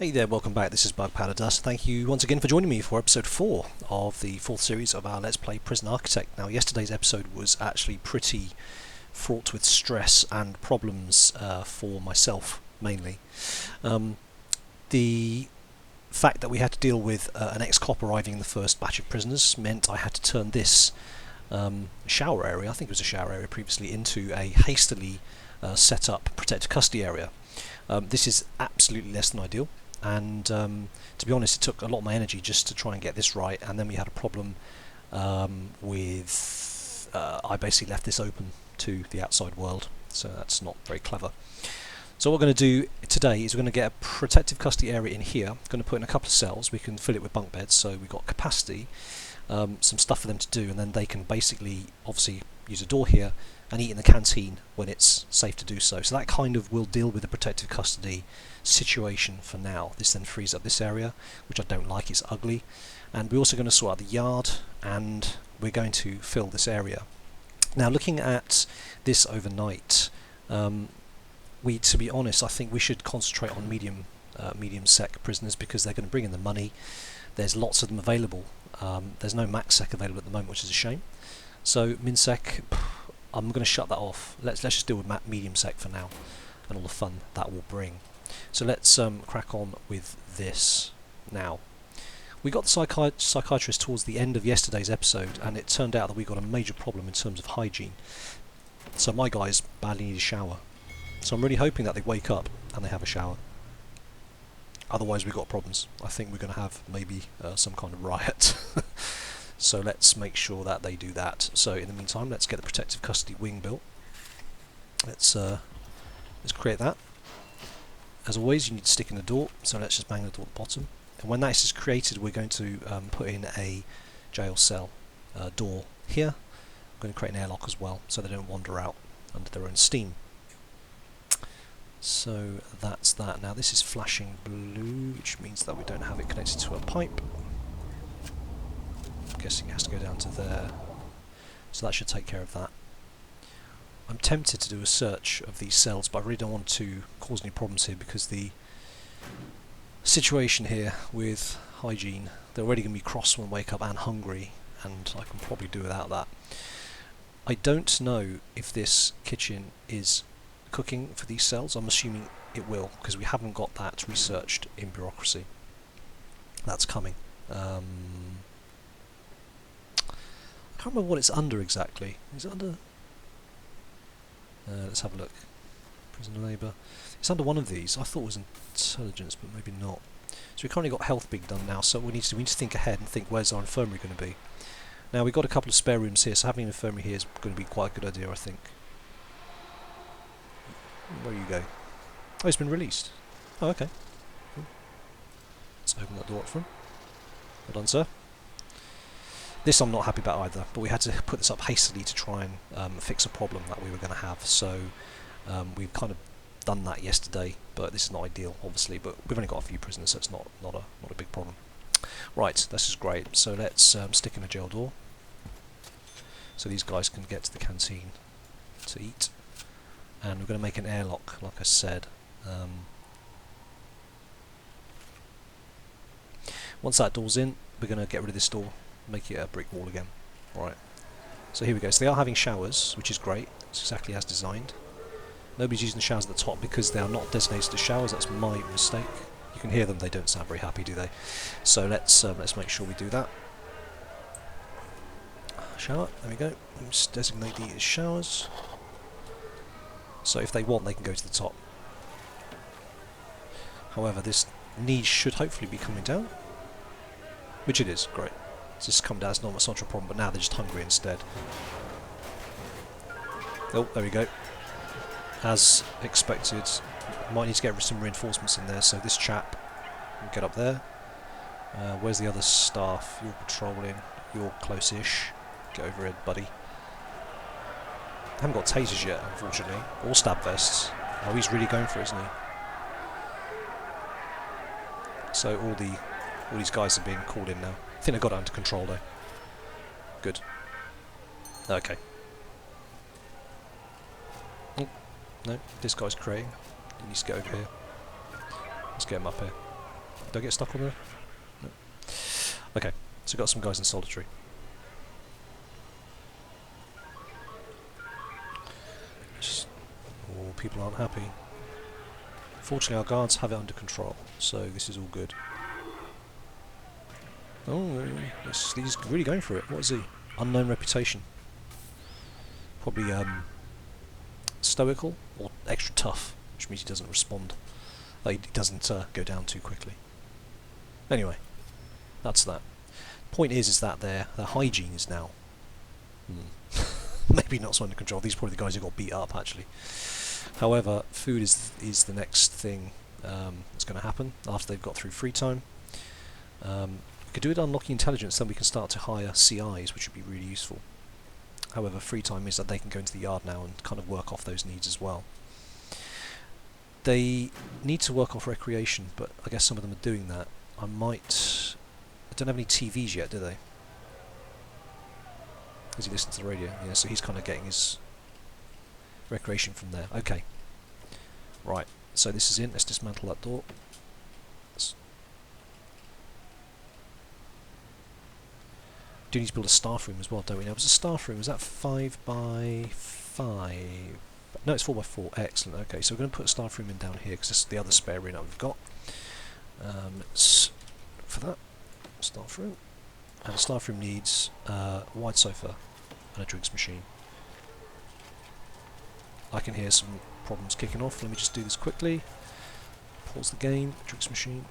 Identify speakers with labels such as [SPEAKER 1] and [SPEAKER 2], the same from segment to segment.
[SPEAKER 1] Hey there, welcome back. This is BugPowderDust. Thank you once again for joining me for episode 4 of the 4th series of our Let's Play Prison Architect. Now, yesterday's episode was actually pretty fraught with stress and problems for myself, mainly. The fact that we had to deal with an ex-cop arriving in the first batch of prisoners meant I had to turn this shower area, I think it was a shower area previously, into a hastily set up protective custody area. This is absolutely less than ideal. And to be honest, it took a lot of my energy just to try and get this right, and then we had a problem with I basically left this open to the outside world, so that's not very clever. So what we're going to do today is we're going to get a protective custody area in here. I'm going to put in a couple of cells. We can fill it with bunk beds, so we've got capacity, some stuff for them to do, and then they can basically obviously use a door here and eat in the canteen when it's safe to do so. So that kind of will deal with the protective custody situation for now. This then frees up this area, which I don't like, it's ugly. And we're also going to sort out the yard, and we're going to fill this area. Now, looking at this overnight, to be honest, I think we should concentrate on medium sec prisoners, because they're going to bring in the money. There's lots of them available. There's no max sec available at the moment, which is a shame. So min sec, I'm going to shut that off. Let's just deal with medium sec for now, and all the fun that will bring. So let's crack on with this now. We got the psychiatrist towards the end of yesterday's episode, and it turned out that we got a major problem in terms of hygiene. So my guys badly need a shower. So I'm really hoping that they wake up and they have a shower. Otherwise we've got problems. I think we're going to have maybe some kind of riot. So let's make sure that they do that. So in the meantime, let's get the protective custody wing built. Let's create that. As always, you need to stick in the door, so let's just bang the door at the bottom. And when that is created, we're going to put in a jail cell door here. I'm going to create an airlock as well, so they don't wander out under their own steam. So that's that. Now this is flashing blue, which means that we don't have it connected to a pipe. I'm guessing it has to go down to there. So that should take care of that. I'm tempted to do a search of these cells, but I really don't want to cause any problems here, because the situation here with hygiene, they're already going to be cross when they wake up and hungry, and I can probably do without that. I don't know if this kitchen is cooking for these cells. I'm assuming it will, because we haven't got that researched in bureaucracy. That's coming. I can't remember what it's under exactly. Is it under... let's have a look. Prison labour. It's under one of these. I thought it was intelligence, but maybe not. So we've currently got health being done now, so we need to think ahead and think, where's our infirmary going to be? Now we've got a couple of spare rooms here, so having an infirmary here is going to be quite a good idea, I think. Where you go? Oh, it's been released. Oh, okay. Cool. Let's open that door up for him. Well done, sir. This I'm not happy about either, but we had to put this up hastily to try and fix a problem that we were going to have. So we've kind of done that yesterday, but this is not ideal, obviously. But we've only got a few prisoners, so it's not a big problem. Right, this is great. So let's stick in a jail door, so these guys can get to the canteen to eat. And we're going to make an airlock, like I said. Once that door's in, we're going to get rid of this door, make it a brick wall again. Right. So here we go. So they are having showers, which is great. It's exactly as designed. Nobody's using the showers at the top because they are not designated as showers. That's my mistake. You can hear them. They don't sound very happy, do they? So let's make sure we do that. Shower. There we go. Let's designate these as showers. So if they want, they can go to the top. However, this niche should hopefully be coming down, which it is. Great. It's just come down. It's not such a problem, but now they're just hungry instead. Oh, there we go. As expected, might need to get some reinforcements in there. So this chap can get up there. Where's the other staff? You're patrolling. You're close-ish. Get over here, buddy. I haven't got tasers yet, unfortunately, or stab vests. Oh, he's really going for it, isn't he? So all these guys are being called in now. I think I got it under control though. Good. Okay. No, this guy's creating. He needs to get over here. Let's get him up here. Do I get stuck on there? No. Okay, so got some guys in solitary. Oh, people aren't happy. Fortunately, our guards have it under control, so this is all good. Oh, he's really going for it. What is he? Unknown reputation. Probably stoical or extra tough, which means he doesn't respond. He doesn't go down too quickly. Anyway, that's that. Point is that their hygiene is now maybe not so under control. These are probably the guys who got beat up actually. However, food is the next thing that's going to happen after they've got through free time. We could do it unlocking intelligence, then we can start to hire CIs, which would be really useful. However, free time is that they can go into the yard now and kind of work off those needs as well. They need to work off recreation, but I guess some of them are doing that. I don't have any TVs yet, do they? Does he listen to the radio? Yeah, so he's kind of getting his recreation from there. Okay. Right, so this is in. Let's dismantle that door. Do need to build a staff room as well, don't we? Now, was a staff room, is that 5 by 5? No, it's 4 by 4. Excellent. Okay, so we're going to put a staff room in down here because this is the other spare room that we've got. Let's look for that. Staff room. And the staff room needs a wide sofa and a drinks machine. I can hear some problems kicking off. Let me just do this quickly. Pause the game. Drinks machine.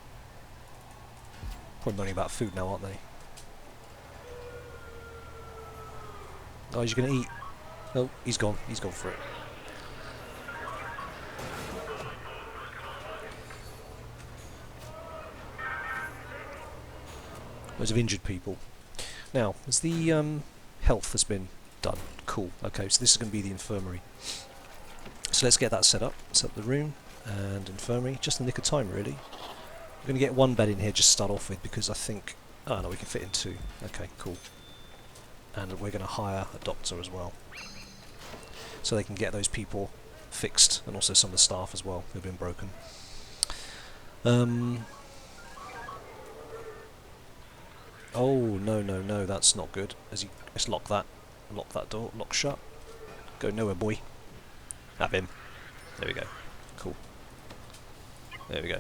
[SPEAKER 1] Probably moaning about food now, aren't they? Oh, he's going to eat. Oh, he's gone. He's gone for it. Loads of injured people. Now, as the health has been done, cool. Okay, so this is going to be the infirmary. So let's get that set up. Set up the room and infirmary. Just in the nick of time, really. We're going to get one bed in here just to start off with because I think... Oh no, we can fit in 2. Okay, cool. And we're going to hire a doctor as well. So they can get those people fixed, and also some of the staff as well who've been broken. Oh, no, that's not good. Let's lock that. Lock that door. Lock shut. Go nowhere, boy. Have him. There we go. Cool. There we go.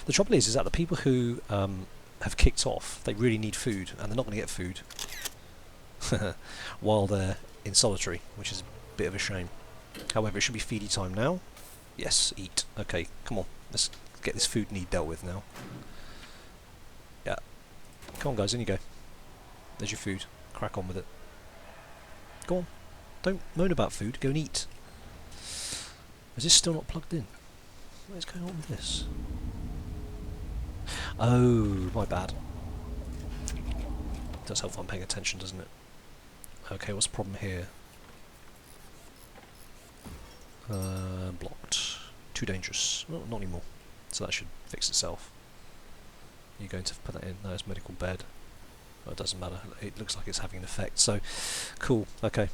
[SPEAKER 1] The trouble is that the people who have kicked off, they really need food, and they're not going to get food while they're in solitary, which is a bit of a shame. However, it should be feedy time now. Yes, eat. Okay, come on. Let's get this food need dealt with now. Yeah. Come on, guys, in you go. There's your food. Crack on with it. Go on. Don't moan about food. Go and eat. Is this still not plugged in? What is going on with this? Oh, my bad. Does help if I'm paying attention, doesn't it? Okay, what's the problem here? Blocked. Too dangerous. Well, not anymore. So that should fix itself. You're going to put that in. No, it's medical bed. Oh, it doesn't matter. It looks like it's having an effect. So, cool. Okay.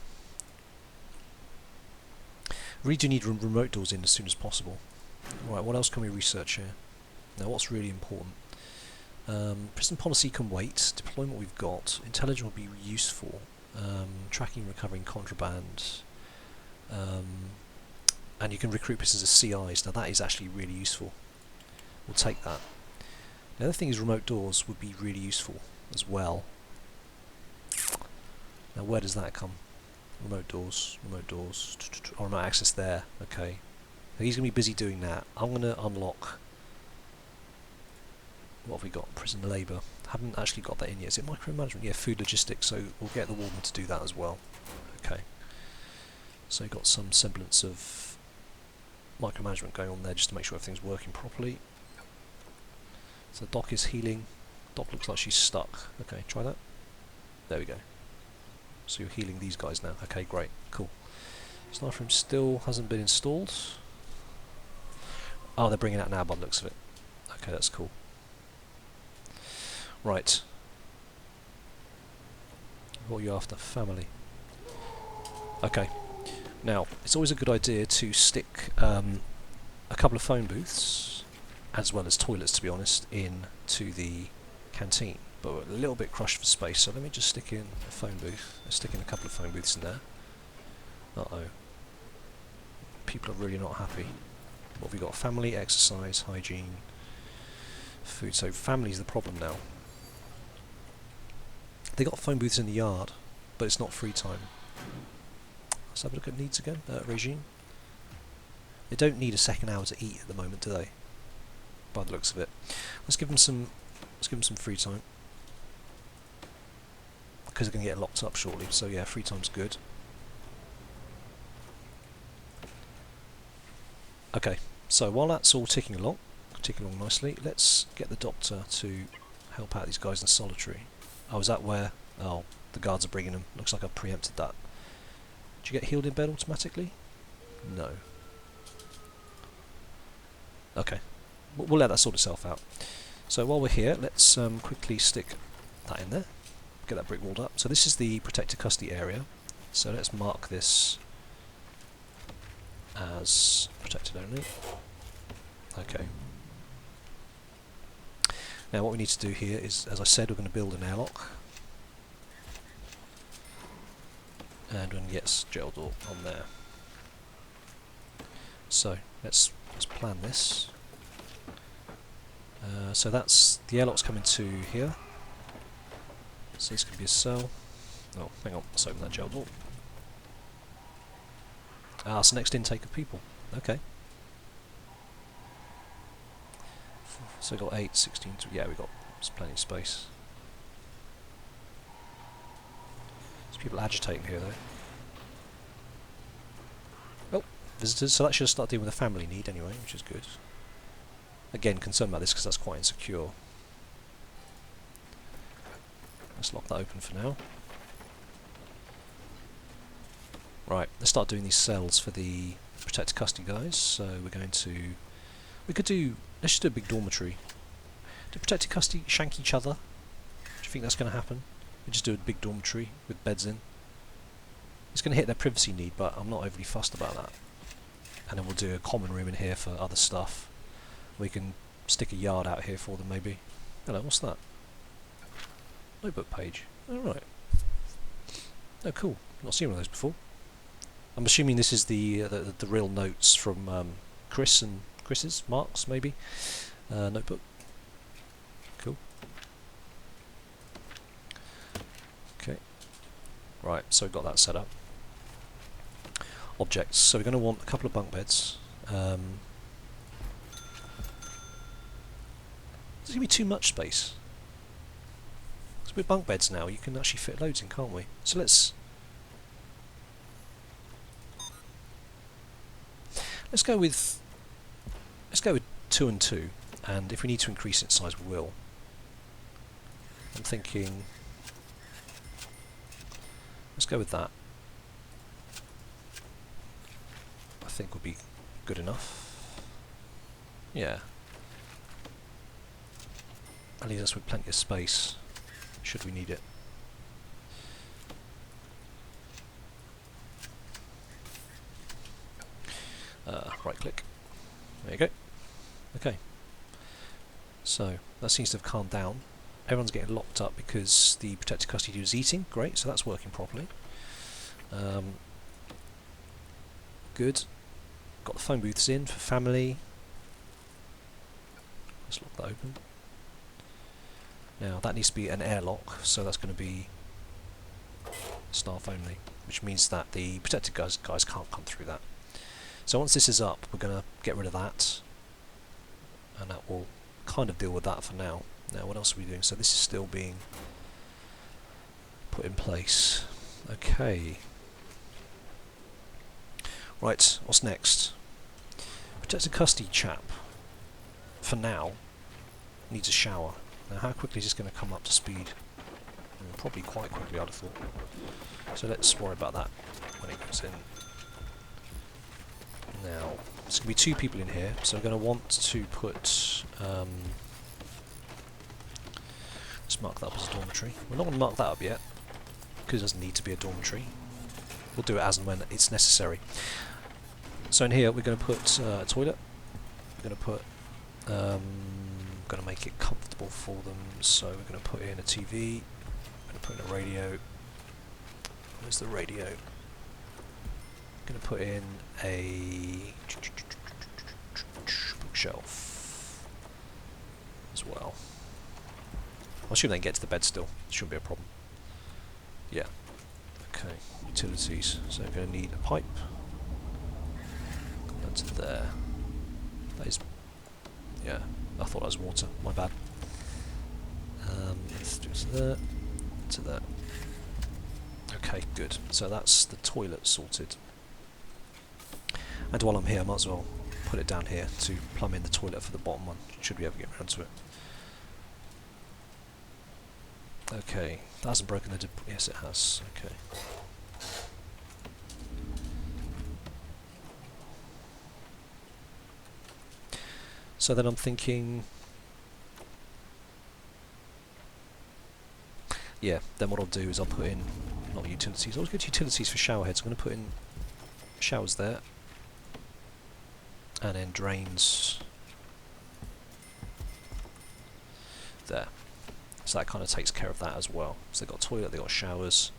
[SPEAKER 1] Really do need remote doors in as soon as possible. Right, what else can we research here? Now, what's really important? Prison policy can wait. Deployment we've got. Intelligence will be useful. Tracking and recovering contraband. And you can recruit prisoners as CIs. Now that is actually really useful. We'll take that. The other thing is remote doors would be really useful as well. Now where does that come? Remote doors, oh, remote access there, okay. He's going to be busy doing that. I'm going to unlock... What have we got? Prison labour. Haven't actually got that in yet. Is it micromanagement? Yeah, food logistics, so we'll get the warden to do that as well. Okay. So you've got some semblance of micromanagement going on there just to make sure everything's working properly. So Doc is healing. Doc looks like she's stuck. Okay, try that. There we go. So you're healing these guys now. Okay, great. Cool. Staff room still hasn't been installed. Oh, they're bringing it out now by the looks of it. Okay, that's cool. Right. What are you after? Family. Okay. Now, it's always a good idea to stick a couple of phone booths as well as toilets, to be honest, in to the canteen. But we're a little bit crushed for space, so let me just stick in a phone booth. Let's stick in a couple of phone booths in there. Uh-oh. People are really not happy. What have we got? Family, exercise, hygiene, food. So family's the problem now. They got phone booths in the yard, but it's not free time. Let's have a look at needs again. Regime. They don't need a second hour to eat at the moment, do they? By the looks of it. Let's give them some. Let's give them some free time, because they're going to get locked up shortly. So yeah, free time's good. Okay. So while that's all ticking along nicely, let's get the doctor to help out these guys in solitary. Oh, is that where? Oh, the guards are bringing them. Looks like I've preempted that. Did you get healed in bed automatically? No. Okay. We'll let that sort itself out. So while we're here, let's quickly stick that in there. Get that brick walled up. So this is the protected custody area. So let's mark this as protected only. Okay. Now what we need to do here is, as I said, we're going to build an airlock. And we're going to get jail door on there. So let's plan this. So that's the airlock's coming to here. So this could be a cell. Oh, hang on, let's open that jail door. Ah, it's the next intake of people. Okay. So we've got 8, 16, yeah, we've got plenty of space. There's people agitating here though. Oh, visitors, so that should start dealing with a family need anyway, which is good. Again, concerned about this because that's quite insecure. Let's lock that open for now. Right, let's start doing these cells for the protected custody guys. So we're going to... let's just do a big dormitory. Do protected custody shank each other? Do you think that's going to happen? We just do a big dormitory with beds in. It's going to hit their privacy need, but I'm not overly fussed about that. And then we'll do a common room in here for other stuff. We can stick a yard out here for them, maybe. Hello, what's that? Notebook page. Oh, right. Oh, cool. Not seen one of those before. I'm assuming this is the real notes from Mark's, maybe, notebook. Cool. Okay. Right, so we've got that set up. Objects. So we're going to want a couple of bunk beds. There's going to be too much space. So with bunk beds now, you can actually fit loads in, can't we? So let's go with 2 and 2, and if we need to increase its size, we will. I'm thinking, let's go with that. I think would be good enough. Yeah. That leaves us with plenty of space, should we need it. Right click. There you go. Okay. So that seems to have calmed down. Everyone's getting locked up because the protected custody is eating. Great, so that's working properly. Good. Got the phone booths in for family. Let's lock that open. Now that needs to be an airlock, so that's going to be staff only, which means that the protected guys can't come through that. So once this is up, we're going to get rid of that, and that will kind of deal with that for now. Now what else are we doing? So this is still being put in place. Okay. Right, what's next? Protected custody chap, for now, needs a shower. Now how quickly is this going to come up to speed? Probably quite quickly, I'd have thought. So let's worry about that when it comes in. Now, there's going to be 2 people in here, so we're going to want to put... let's mark that up as a dormitory. We're not going to mark that up yet, because it doesn't need to be a dormitory. We'll do it as and when it's necessary. So in here we're going to put a toilet, we're going to put Going to make it comfortable for them, so we're going to put in a TV, going to put in a radio. Where's the radio? Going to put in a bookshelf as well. I'll assume they can get to the bed still. Shouldn't be a problem. Yeah. Okay. Utilities. So we're going to need a pipe. That's there. That is. Yeah. I thought that was water. My bad. Let's do it to there. To there. Okay. Good. So that's the toilet sorted. And while I'm here, I might as well put it down here to plumb in the toilet for the bottom one. Should we ever get around to it? Okay, that hasn't broken the... yes, it has. Okay. So then I'm thinking... yeah, then what I'll do is I'll put in... not utilities. I'll get utilities for shower heads. I'm going to put in showers there. And then drains... there. So that kind of takes care of that as well. So they've got a toilet, they've got showers.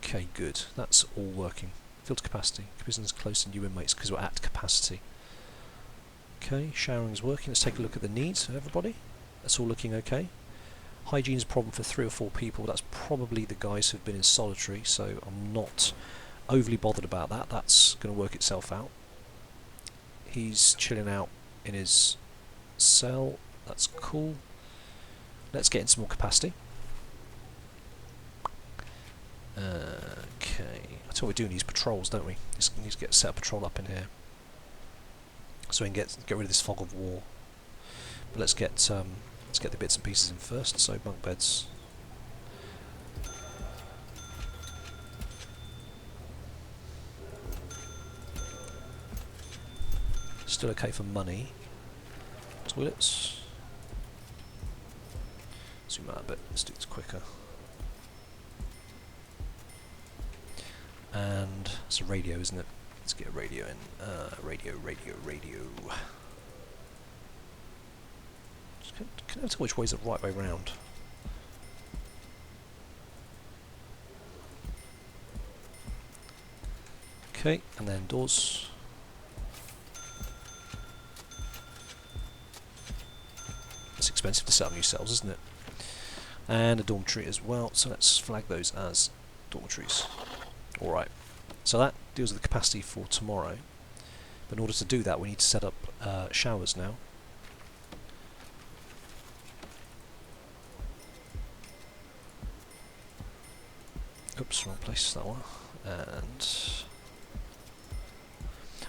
[SPEAKER 1] Okay, good. That's all working. Filter capacity. Business close to new inmates because we're at capacity. Okay, showering's working. Let's take a look at the needs of everybody. That's all looking okay. Hygiene's a problem for 3 or 4 people. That's probably the guys who've been in solitary, so I'm not overly bothered about that. That's going to work itself out. He's chilling out in his cell. That's cool. Let's get in some more capacity. Okay. That's what we're doing, these patrols, don't we? We need to get a set of patrol up in here. So we can get rid of this fog of war. But let's get the bits and pieces in first. So bunk beds. Still okay for money. Toilets. Zoom out a bit, let's do this quicker. And it's a radio, isn't it? Let's get a radio in. Radio. Can I tell which way's the right way round? Okay, and then doors. It's expensive to set up new cells, isn't it? And a dormitory as well, so let's flag those as dormitories. Alright, so that deals with the capacity for tomorrow. But in order to do that, we need to set up showers now. Oops, wrong place, that one. And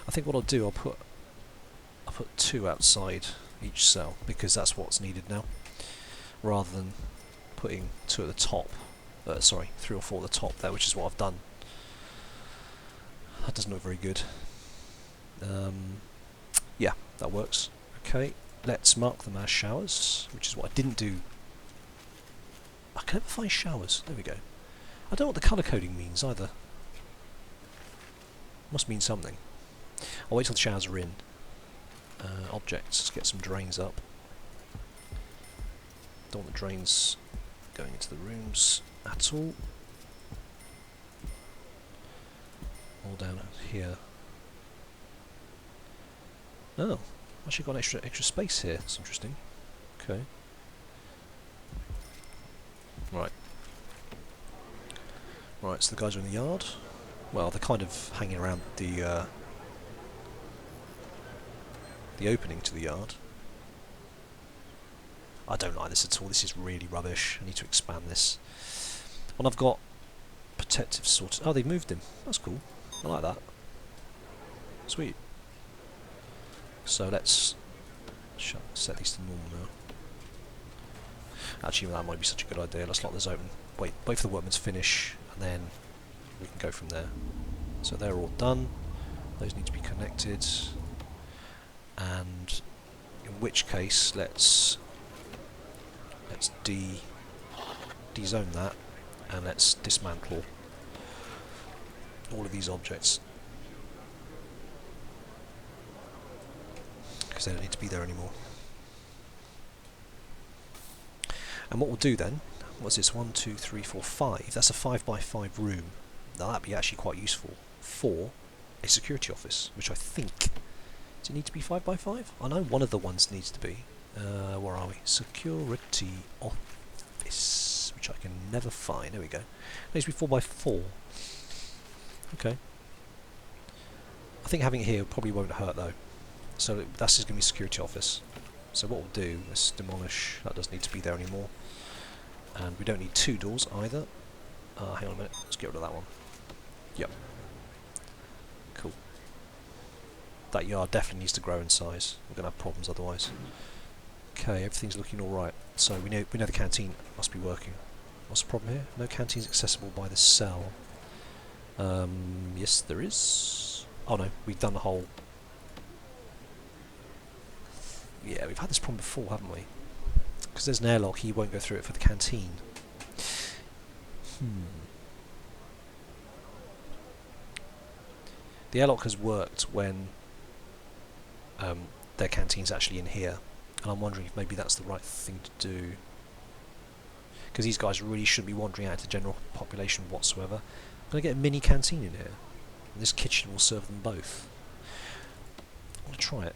[SPEAKER 1] I think what I'll do, I'll put 2 outside each cell, because that's what's needed now, rather than putting 2 at the top, sorry, 3 or 4 at the top there, which is what I've done. That doesn't look very good. Yeah, that works. Okay, let's mark them as showers, which is what I didn't do. I can never find showers. There we go. I don't know what the colour coding means either. Must mean something. I'll wait till the showers are in. Objects, let's get some drains up. Don't want the drains going into the rooms at all. All down here. Oh, actually got extra space here. That's interesting. Okay. Right. Right, so the guys are in the yard. Well, they're kind of hanging around the opening to the yard. I don't like this at all. This is really rubbish. I need to expand this. When I've got protective sorted. Oh, they've moved him. That's cool. I like that. Sweet. So let's set these to normal now. Actually, that might be such a good idea. Let's lock this open. Wait for the workmen to finish, and then we can go from there. So they're all done. Those need to be connected. And in which case, let's de-zone that, and let's dismantle all of these objects, because because they don't need to be there anymore. And what we'll do then, what's this, 1, 2, 3, 4, 5, that's a 5x5 room. Now that'd be actually quite useful for a security office, which I think, does it need to be 5x5? I know one of the ones needs to be. Where are we? Security office, which I can never find. There we go. It needs to be 4x4. Okay. I think having it here probably won't hurt though. So that's just going to be security office. So what we'll do is demolish. That doesn't need to be there anymore. And we don't need 2 doors either. Hang on a minute. Let's get rid of that one. Yep. Cool. That yard definitely needs to grow in size. We're going to have problems otherwise. Okay, everything's looking alright. So we know the canteen must be working. What's the problem here? No canteens accessible by the cell. Yes, there is. Oh no, we've done the whole... Yeah, we've had this problem before, haven't we? Because there's an airlock, he won't go through it for the canteen. The airlock has worked when their canteen's actually in here, and I'm wondering if maybe that's the right thing to do. Because these guys really shouldn't be wandering out to general population whatsoever. I'm going to get a mini canteen in here, and this kitchen will serve them both. I'm going to try it.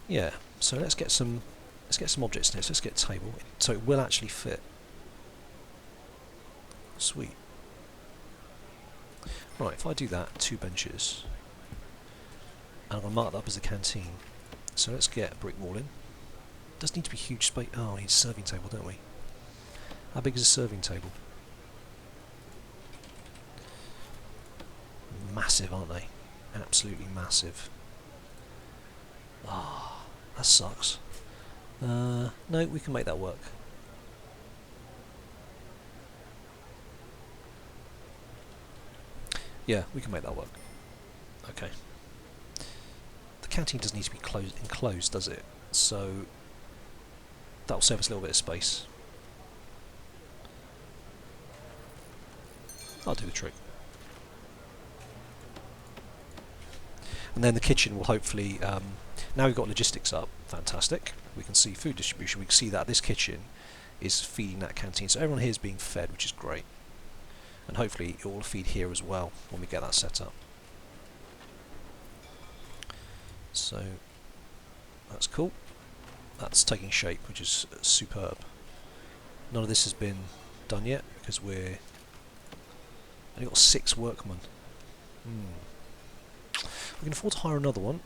[SPEAKER 1] Yeah, so let's get some objects in here. So let's get a table, so it will actually fit. Sweet. Right, if I do that, 2 benches, and I'm going to mark that up as a canteen. So let's get a brick wall in. Does need to be huge space. Oh, we need a serving table, don't we? How big is a serving table? Massive, aren't they? Absolutely massive. Ah, that sucks. No, we can make that work. Yeah, we can make that work. Okay. The canteen doesn't need to be enclosed, does it? So that'll save us a little bit of space. I'll do the trick. And then the kitchen will hopefully, now we've got logistics up, fantastic. We can see food distribution, we can see that this kitchen is feeding that canteen. So everyone here is being fed, which is great. And hopefully it will feed here as well when we get that set up. So that's cool. That's taking shape, which is superb. None of this has been done yet because we're only got 6 workmen. We can afford to hire another one.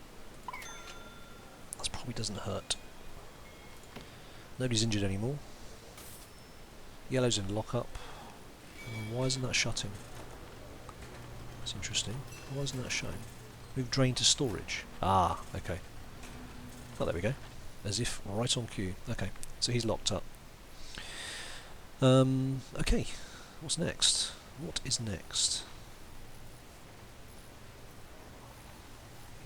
[SPEAKER 1] That probably doesn't hurt. Nobody's injured anymore. Yellow's in lockup. Why isn't that shutting? That's interesting. Why isn't that showing? Move drain to storage. Ah, okay. Oh, there we go. As if right on cue. Okay, so he's locked up. Okay, what's next? What is next?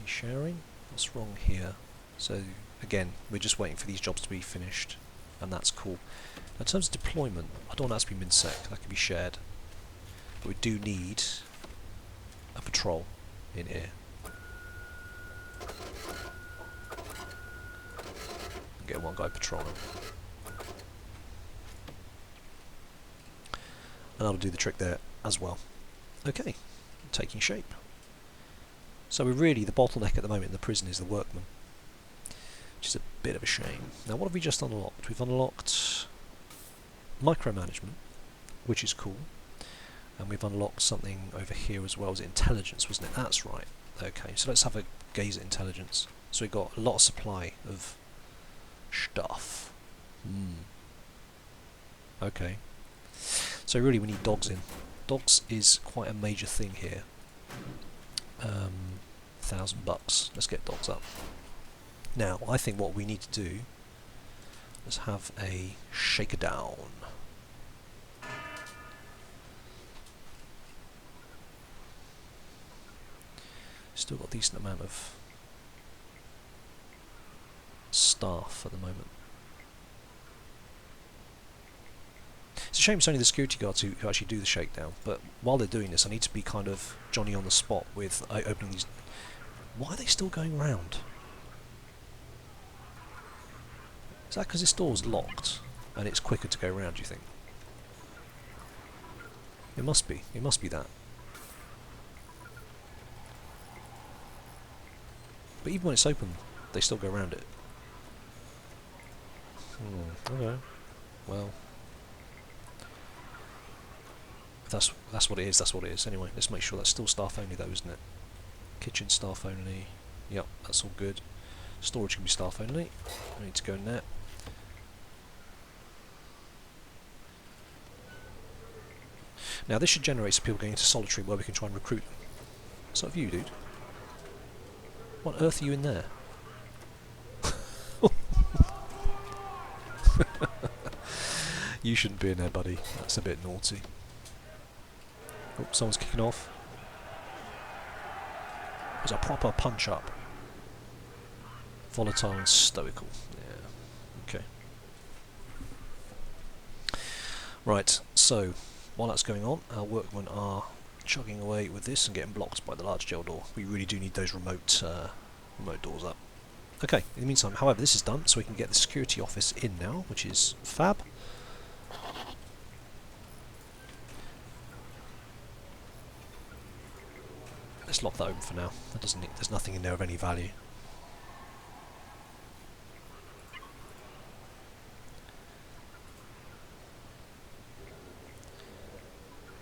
[SPEAKER 1] He's sharing? What's wrong here? So, again, we're just waiting for these jobs to be finished, and that's cool. Now, in terms of deployment, I don't want that to be minsec, that can be shared. But we do need a patrol in here. Get one guy patrolling. And that'll do the trick there as well. Okay, taking shape. So we're really, the bottleneck at the moment in the prison is the workmen, which is a bit of a shame. Now what have we just unlocked? We've unlocked micromanagement, which is cool. And we've unlocked something over here as well. Was it intelligence, wasn't it? That's right. Okay, so let's have a gaze at intelligence. So we've got a lot of supply of stuff. Okay. So really we need dogs in. Dogs is quite a major thing here. $1,000. Let's get dogs up. Now, I think what we need to do is have a shaker down. Still got a decent amount of staff at the moment. It's a shame it's only the security guards who actually do the shakedown, but while they're doing this I need to be kind of Johnny on the spot with opening these Why are they still going round? Is that because this door's locked and it's quicker to go round, do you think? It must be. It must be that. But even when it's open, they still go around it. Okay. Well, if that's what it is. That's what it is. Anyway, let's make sure that's still staff only, though, isn't it? Kitchen staff only. Yep, that's all good. Storage can be staff only. We need to go in there. Now this should generate some people going into solitary where we can try and recruit them. What's up with you, dude? What on earth are you in there? You shouldn't be in there, buddy. That's a bit naughty. Oh, someone's kicking off. There's a proper punch-up. Volatile and stoical. Yeah. Okay. Right, so while that's going on, our workmen are chugging away with this and getting blocked by the large jail door. We really do need those remote doors up. Okay, in the meantime, however, this is done, so we can get the security office in now, which is fab. Let's lock that open for now. That doesn't need, there's nothing in there of any value.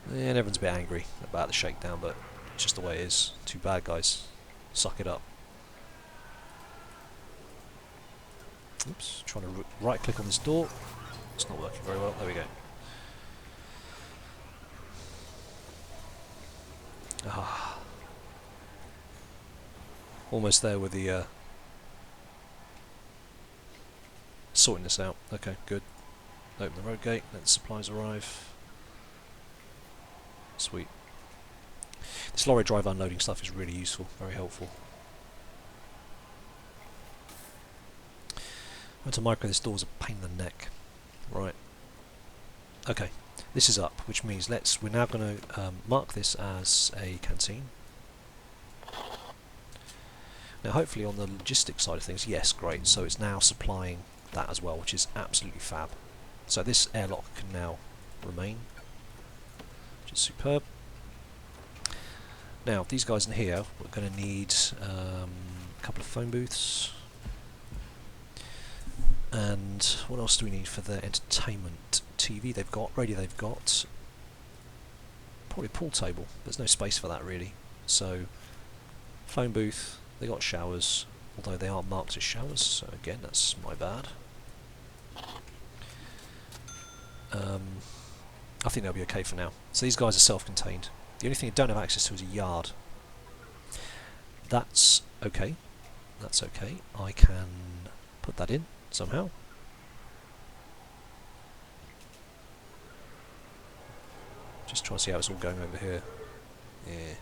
[SPEAKER 1] And everyone's a bit angry about the shakedown, but it's just the way it is. Too bad, guys. Suck it up. Oops, trying to right click on this door. It's not working very well. There we go. Ah. Almost there with the sorting this out. Okay, good. Open the road gate, let the supplies arrive. Sweet. This lorry drive unloading stuff is really useful, very helpful. Going to micro this door's a pain in the neck. Right. Okay, this is up, which means we're now going to mark this as a canteen. Now hopefully on the logistics side of things, yes, great, so it's now supplying that as well, which is absolutely fab. So this airlock can now remain, which is superb. Now these guys in here, we're going to need a couple of phone booths. And what else do we need for their entertainment? TV they've got, radio they've got, probably a pool table. There's no space for that really. So phone booth, they got showers, although they aren't marked as showers, so again that's my bad. I think they'll be okay for now. So these guys are self-contained. The only thing I don't have access to is a yard. That's okay. That's okay. I can put that in somehow. Just try to see how it's all going over here. Yeah.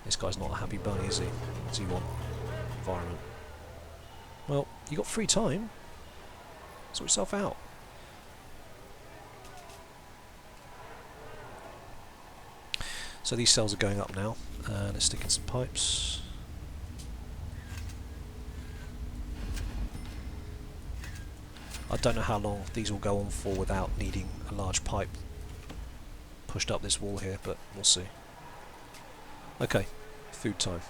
[SPEAKER 1] This guy's not a happy bunny, is he? What does he want? Environment. Well, you got free time. Sort yourself out. So these cells are going up now. Let's stick in some pipes. I don't know how long these will go on for without needing a large pipe pushed up this wall here, but we'll see. Okay, food time.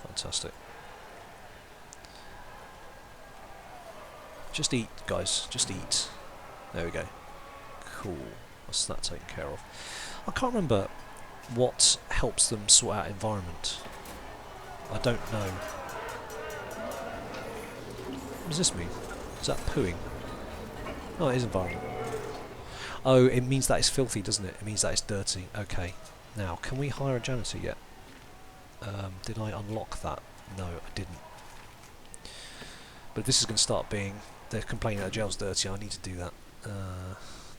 [SPEAKER 1] Fantastic. Just eat, guys. Just eat. There we go. Cool. That's that taken care of. I can't remember what helps them sort out environment. I don't know. What does this mean? Is that pooing? Oh, it is environment. Oh, it means that it's filthy, doesn't it? It means that it's dirty. Okay. Now, can we hire a janitor yet? Did I unlock that? No, I didn't. But if this is going to start being... They're complaining that the jail's dirty, I need to do that.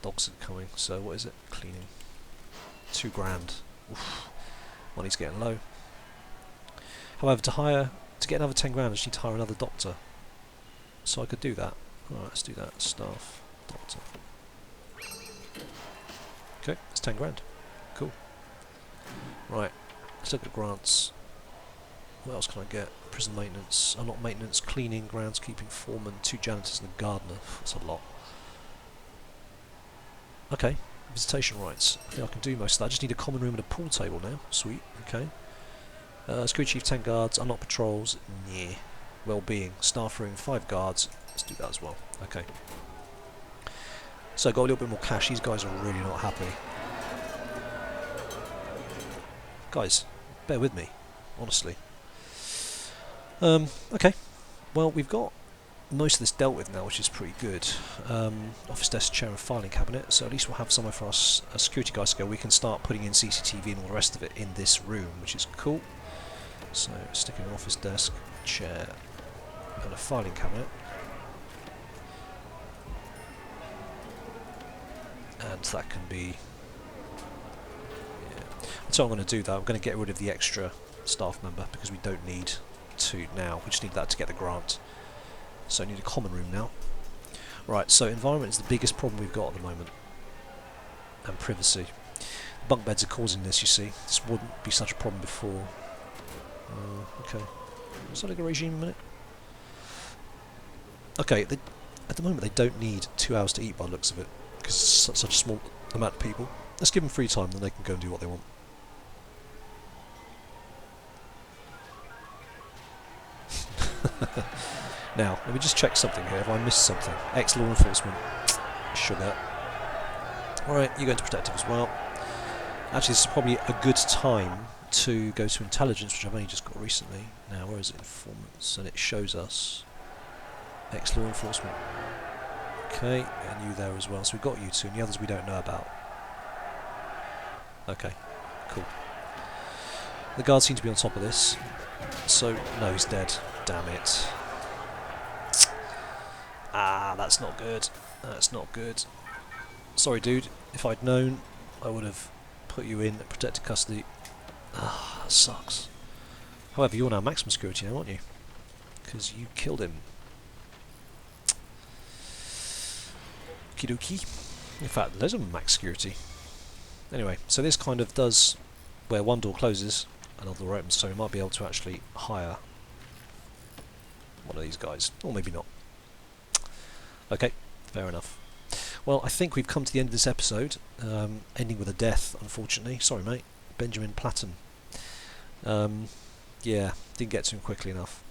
[SPEAKER 1] Dogs are coming, so what is it? Cleaning. £2 grand. Oof. Money's getting low. However, to get another 10 grand, I just need to hire another doctor. So I could do that. Alright, let's do that. Staff, doctor. Okay, that's 10 grand. Cool. Right, let's look at grants. What else can I get? Prison maintenance, not maintenance, cleaning, groundskeeping, foreman, 2 janitors and a gardener. That's a lot. Okay, visitation rights. I think I can do most of that. I just need a common room and a pool table now. Sweet, okay. Security chief, 10 guards, unlocked patrols, yeah. Well-being, staff room, 5 guards. Let's do that as well. Okay. So got a little bit more cash. These guys are really not happy. Guys, bear with me, honestly. Okay, well we've got most of this dealt with now, which is pretty good. Office desk, chair and filing cabinet, so at least we'll have somewhere for us security guys to go. We can start putting in CCTV and all the rest of it in this room, which is cool. So stick in an office desk, chair and a filing cabinet. And that can be... yeah. So I'm going to do that. I'm going to get rid of the extra staff member because we don't need to now. We just need that to get the grant. So I need a common room now. Right, so environment is the biggest problem we've got at the moment. And privacy. Bunk beds are causing this, you see. This wouldn't be such a problem before. Okay. Is that like a regime a minute? Okay, at the moment they don't need 2 hours to eat by the looks of it. Because it's such a small amount of people. Let's give them free time, then they can go and do what they want. Now, let me just check something here. Have I missed something? Ex-law enforcement. Sugar. Alright, you go into protective as well. Actually, this is probably a good time to go to intelligence, which I've only just got recently. Now, where is it? Informants. And it shows us ex-law enforcement. Okay, and you there as well. So we've got you two, and the others we don't know about. Okay, cool. The guards seem to be on top of this. So, no, he's dead. Damn it. Ah, that's not good. That's not good. Sorry, dude. If I'd known, I would have put you in protected custody. Ah, that sucks. However, you're now maximum security now, aren't you? Because you killed him. Okie dokie. In fact, there's a max security. Anyway, so this kind of does where one door closes, another door opens, so we might be able to actually hire one of these guys. Or maybe not. Okay, fair enough. Well, I think we've come to the end of this episode, ending with a death, unfortunately. Sorry, mate. Benjamin Platten. Yeah, didn't get to him quickly enough.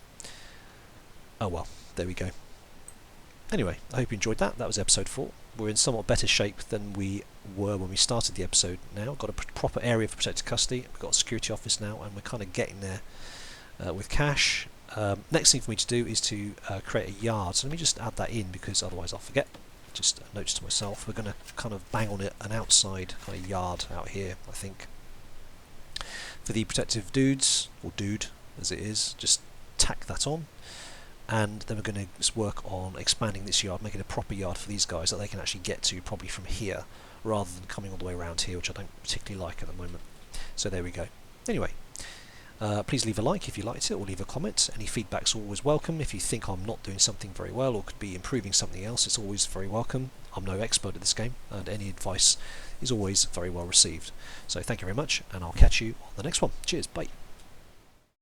[SPEAKER 1] Oh well, there we go. Anyway, I hope you enjoyed that. That was episode 4. We're in somewhat better shape than we were when we started the episode now. Got a proper area for protected custody. We've got a security office now, and we're kind of getting there with cash. Next thing for me to do is to create a yard. So let me just add that in because otherwise I'll forget. Just a note to myself. We're going to kind of bang on it an outside kind of yard out here, I think. For the protective dudes, or dude as it is, just tack that on. And then we're going to just work on expanding this yard, making a proper yard for these guys that they can actually get to probably from here, rather than coming all the way around here, which I don't particularly like at the moment. So there we go. Anyway, please leave a like if you liked it, or leave a comment. Any feedback's always welcome. If you think I'm not doing something very well, or could be improving something else, it's always very welcome. I'm no expert at this game, and any advice is always very well received. So thank you very much, and I'll catch you on the next one. Cheers, bye.